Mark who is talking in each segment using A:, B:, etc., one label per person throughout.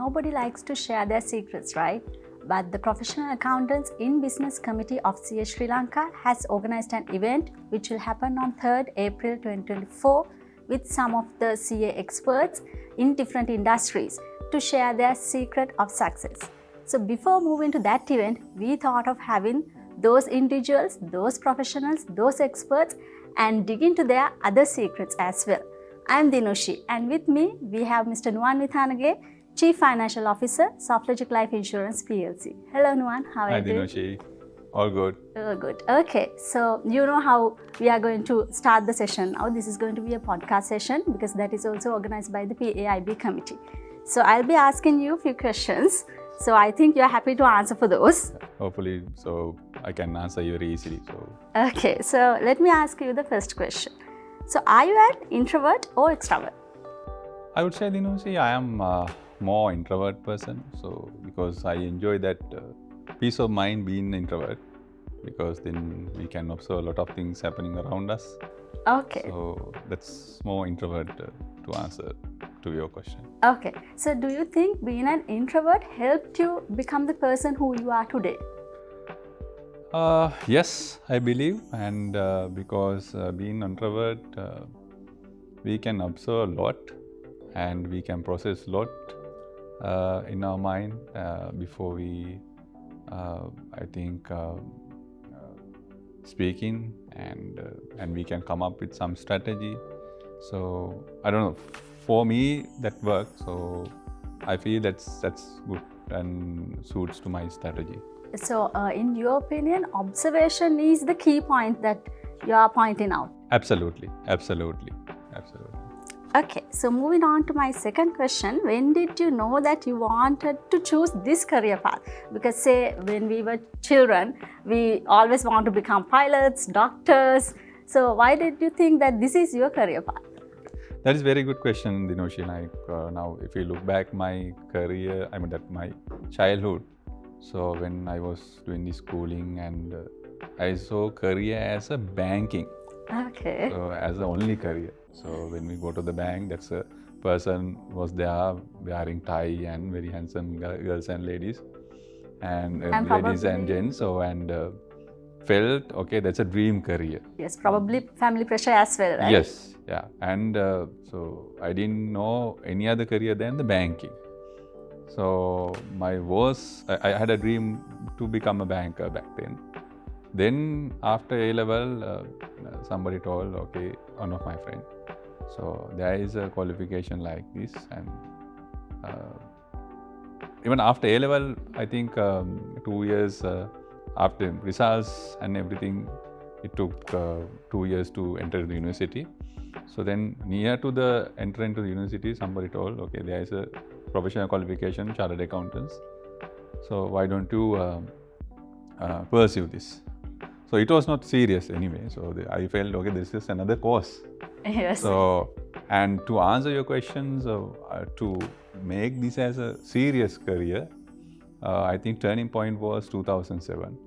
A: nobody likes to share their secrets, right? But the Professional Accountants in Business Committee of CA Sri Lanka has organized an event which will happen on 3rd April 2024 with some of the CA experts in different industries to share their secret of success. So before moving to that event, we thought of having those individuals, those professionals, those experts and dig into their other secrets as well. I am Dinushi and with me we have Mr. Nuwan Withanage, Chief Financial Officer, Softlogic Life Insurance PLC. Hello Nuwan, how are you doing?
B: Hi Dinushi, all good.
A: All good. Okay, so you know how we are going to start the session now. This is going to be a podcast session because that is also organized by the PAIB committee. So I'll be asking you a few questions. So I think you're happy to answer for those.
B: Hopefully, so I can answer you very easily.
A: Okay, so let me ask you the first question. So are you an introvert or extrovert?
B: I would say, Dinushi, I am more introvert person. So because I enjoy that peace of mind being introvert, because then we can observe a lot of things happening around us.
A: Okay.
B: So that's more introvert to answer to your question.
A: Okay. So do you think being an introvert helped you become the person who you are today?
B: Yes, I believe, and because being introvert, we can observe a lot and we can process a lot in our mind before we, I think, speaking, and we can come up with some strategy. So I don't know. For me, that works. So I feel that's good and suits to my strategy.
A: So, in your opinion, observation is the key point that you are pointing out.
B: Absolutely.
A: Okay, so moving on to my second question, when did you know that you wanted to choose this career path? Because say when we were children, we always want to become pilots, doctors. So why did you think that this is your career path?
B: That is a very good question, Dinushi. Now, if you look back my career, my childhood. So when I was doing the schooling and I saw career as a banking.
A: Okay.
B: So as the only career. So when we go to the bank, that's a person was there wearing tie and very handsome girls and ladies and ladies and gents. So felt okay, that's a dream career.
A: Yes, probably family pressure as well, right?
B: Yes, yeah. And so I didn't know any other career than the banking. So I had a dream to become a banker back then. Then after A-level, somebody told, okay, one of my friends, so there is a qualification like this, and even after A-level, I think 2 years after results and everything, it took 2 years to enter the university. So then near to the enter into the university, somebody told, okay, there is a professional qualification, chartered accountants. So why don't you pursue this? So it was not serious anyway. So I felt, okay, this is another course.
A: Yes.
B: So, and to answer your questions, to make this as a serious career, I think turning point was 2007.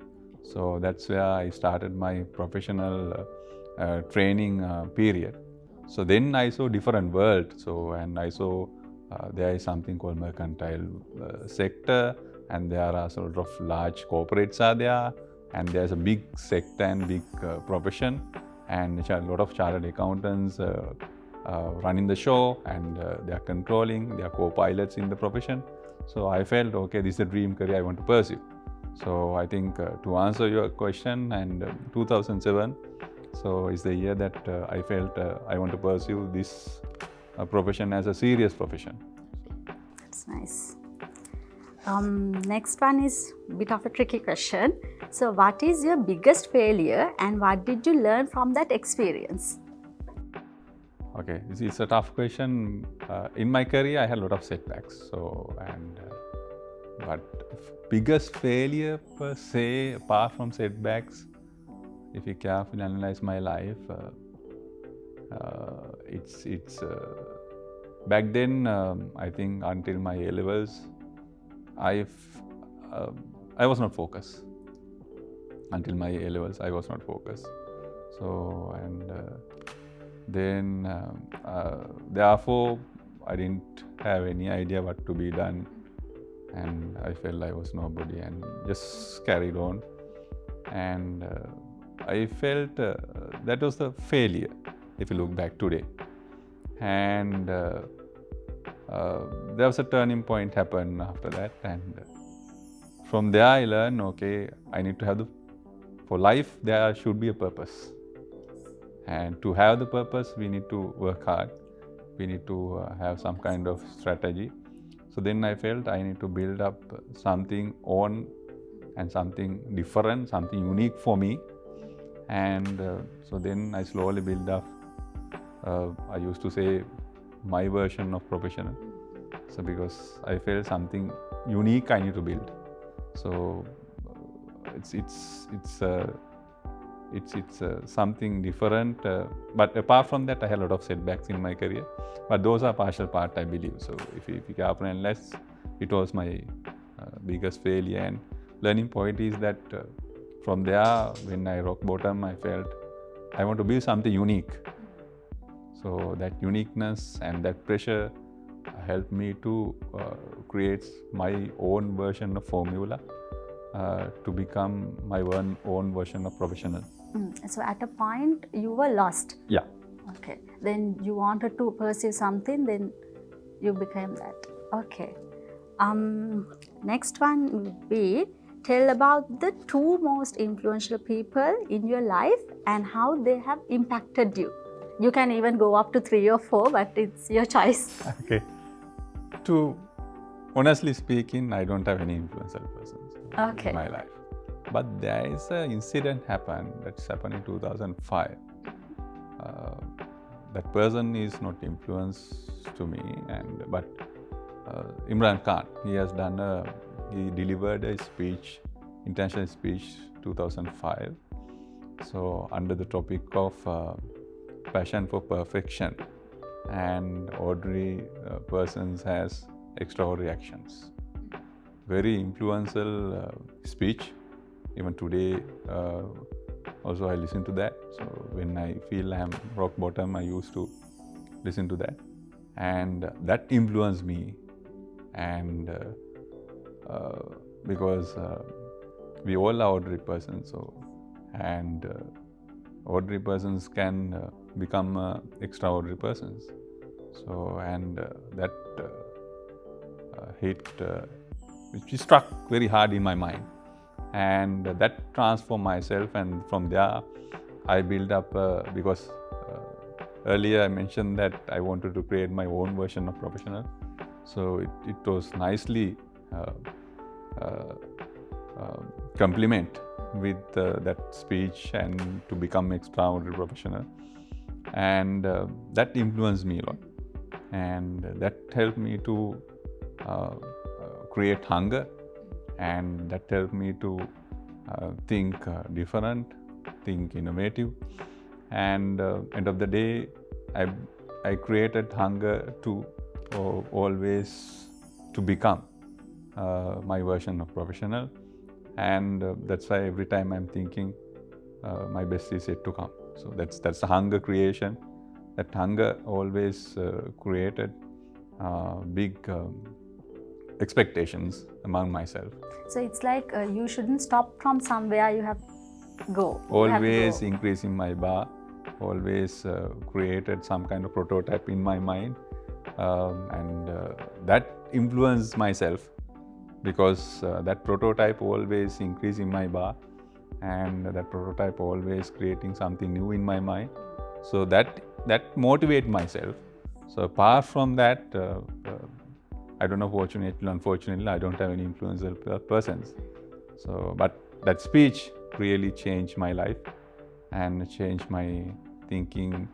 B: So that's where I started my professional training period. So then I saw different world. So, and I saw there is something called mercantile sector, and there are sort of large corporates are there, and there's a big sector and big profession, and a lot of chartered accountants running the show, and they are controlling, they are co-pilots in the profession. So I felt, okay, this is a dream career I want to pursue. So I think to answer your question, and 2007, so is the year that I felt I want to pursue this profession as a serious profession.
A: That's nice. Next one is a bit of a tricky question. So what is your biggest failure and what did you learn from that experience?
B: Okay, it's a tough question. In my career, I had a lot of setbacks. But biggest failure per se, apart from setbacks, if you carefully analyze my life, it's back then. I think until my A-levels, I was not focused. Until my A-levels, I was not focused. So then therefore I didn't have any idea what to be done and I felt I was nobody, and just carried on. And I felt that was the failure, if you look back today. And there was a turning point happened after that, and from there I learned, okay, I need to have for life there should be a purpose. And to have the purpose, we need to work hard. We need to have some kind of strategy. So then I felt I need to build up something on and something different, something unique for me. And so then I slowly build up, I used to say, my version of professional. So because I felt something unique I need to build. So it's something different. But apart from that, I had a lot of setbacks in my career. But those are partial part, I believe. So if you careful and less, it was my biggest failure. And learning point is that from there, when I rock bottom, I felt I want to build something unique. So that uniqueness and that pressure helped me to create my own version of formula to become my own version of professional.
A: So at a point you were lost.
B: Yeah.
A: Okay. Then you wanted to pursue something, then you became that. Okay. Next one would be, tell about the 2 most influential people in your life and how they have impacted you. You can even go up to 3 or 4, but it's your choice.
B: Okay. To honestly speaking, I don't have any influential persons in my life. But there is an incident that's happened in 2005. That person is not influence to me, but Imran Khan, he delivered a speech, international speech 2005. So under the topic of passion for perfection, and ordinary persons has extraordinary actions. Very influential speech. Even today, also I listen to that. So when I feel I am rock bottom, I used to listen to that, and that influenced me. And because we all are ordinary persons, and ordinary persons can become extraordinary persons. So and that hit, which struck very hard in my mind. And that transformed myself, and from there I built up, because earlier I mentioned that I wanted to create my own version of professional. So it was nicely complement with that speech and to become extraordinary professional. And that influenced me a lot, and that helped me to create hunger. And that helped me to think different, think innovative. And end of the day, I created hunger to always to become my version of professional. And that's why every time I'm thinking my best is yet to come. So that's the hunger creation. That hunger always created big expectations among myself.
A: So it's like you shouldn't stop from somewhere, you have go.
B: Always increasing my bar, always created some kind of prototype in my mind, and that influenced myself, because that prototype always increasing my bar, and that prototype always creating something new in my mind. So that motivate myself. So apart from that, I don't know, fortunately, unfortunately, I don't have any influential persons. So, but that speech really changed my life and changed my thinking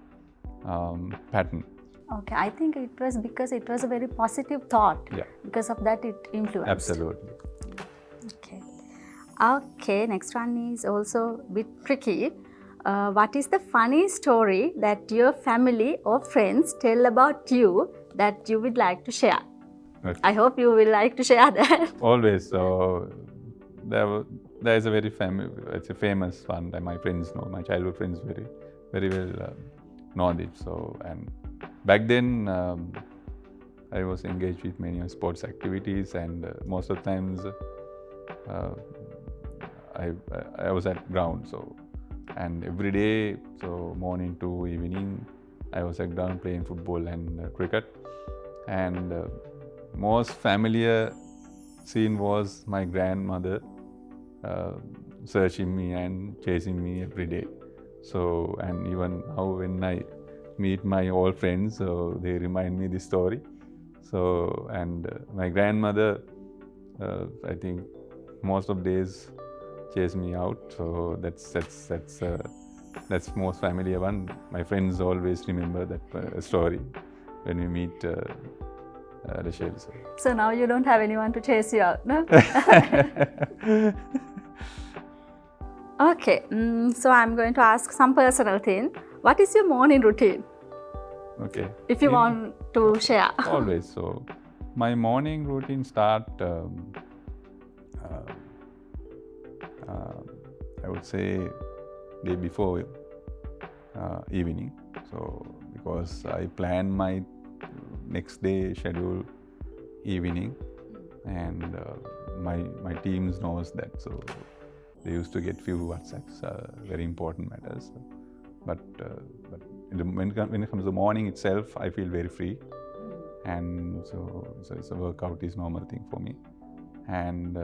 B: pattern.
A: Okay, I think it was because it was a very positive thought.
B: Yeah.
A: Because of that, it influenced.
B: Absolutely.
A: Okay, next one is also a bit tricky. What is the funny story that your family or friends tell about you that you would like to share?
B: Okay.
A: I hope you will like to share that.
B: Always. So there is a very famous one that my friends know, my childhood friends very well know it. So, and back then I was engaged with many sports activities, and most of the times I was at ground. So, and every day, so morning to evening, I was at ground playing football and cricket. And most familiar scene was my grandmother searching me and chasing me every day. So, and even now when I meet my old friends, so they remind me this story. So, and my grandmother, I think most of days chase me out. So that's most familiar one. My friends always remember that story when we meet Rachel.
A: So now you don't have anyone to chase you out, no? Okay, so I'm going to ask some personal thing. What is your morning routine?
B: Okay.
A: If you want to share.
B: Always. So my morning routine start, I would say, day before evening. So because I plan my next day schedule evening, and my teams knows that. So they used to get few WhatsApps, very important matters. But when it comes to the morning itself, I feel very free, and so it's a workout is normal thing for me. And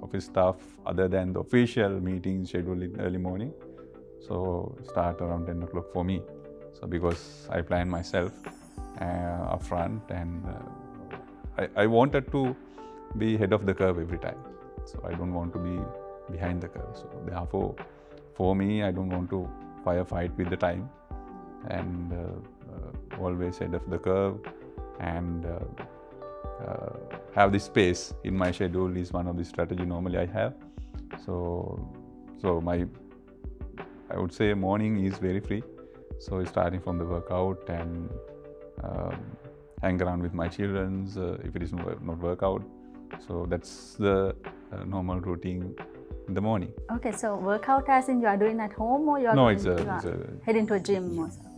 B: office stuff other than the official meetings scheduled in early morning, so start around 10 o'clock for me. So because I plan myself upfront, and I wanted to be ahead of the curve every time. So I don't want to be behind the curve. So therefore, for me, I don't want to fight with the time, and always ahead of the curve, and have this space in my schedule is one of the strategy normally I have. So I would say morning is very free. So starting from the workout and hang around with my children if it is not workout. So that's the normal routine in the morning.
A: Okay, so workout as in you are doing at home, or you are heading to a gym or something?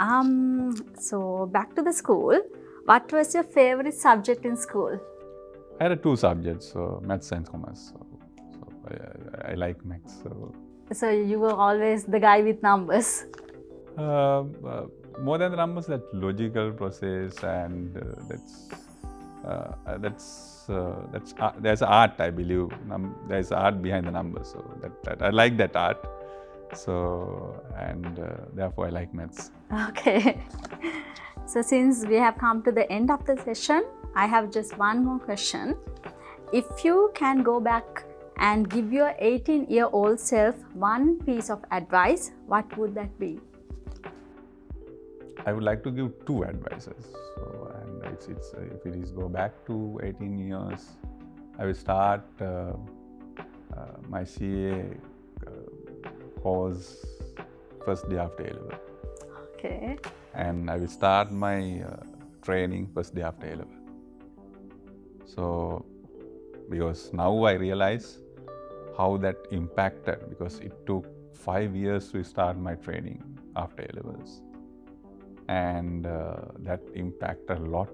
A: Okay. So back to the school. What was your favorite subject in school?
B: I had two subjects, maths and commerce. So I like maths.
A: So you were always the guy with numbers?
B: More than the numbers, that logical process, and there's art, I believe. There's art behind the numbers, so that I like that art. So, and therefore I like maths.
A: Okay. So since we have come to the end of the session, I have just one more question. If you can go back and give your 18-year-old self one piece of advice, what would that be?
B: I would like to give two advices. So, and it's if it is go back to 18 years, I will start my CA course first day after A-level.
A: Okay.
B: And I will start my training first day after A-level. So, because now I realize how that impacted, because it took 5 years to start my training after A-levels. And that impacted a lot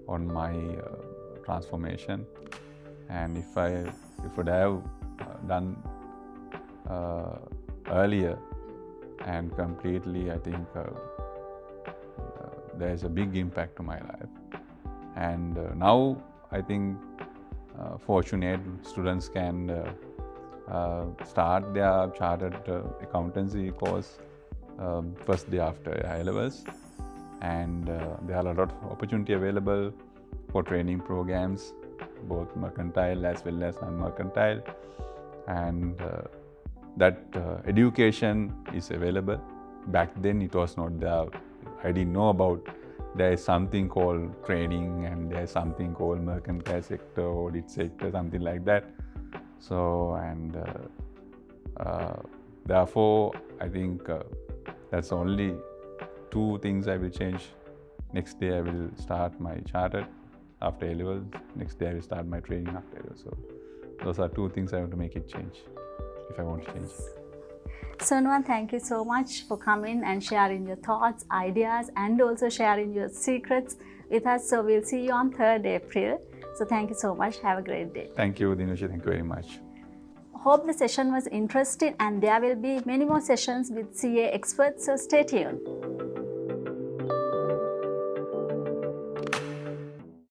B: on my transformation. And if I would have done earlier and completely, I think there's a big impact to my life. And now I think fortunate students can start their chartered accountancy course first day after A-levels, and there are a lot of opportunity available for training programs, both mercantile as well as non-mercantile, and that education is available. Back then it was not there. I didn't know about there is something called training, and there is something called mercantile sector, audit sector, something like that. So, and therefore I think that's only two things I will change. Next day I will start my chartered after A-levels. Next day I will start my training after A-levels. So those are two things I want to make it change, if I want to change it.
A: So Nuwan, thank you so much for coming and sharing your thoughts, ideas, and also sharing your secrets with us. So we'll see you on 3rd April. So thank you so much. Have a great day.
B: Thank you, Dinushi. Thank you very much.
A: Hope the session was interesting, and there will be many more sessions with CA experts, so stay tuned.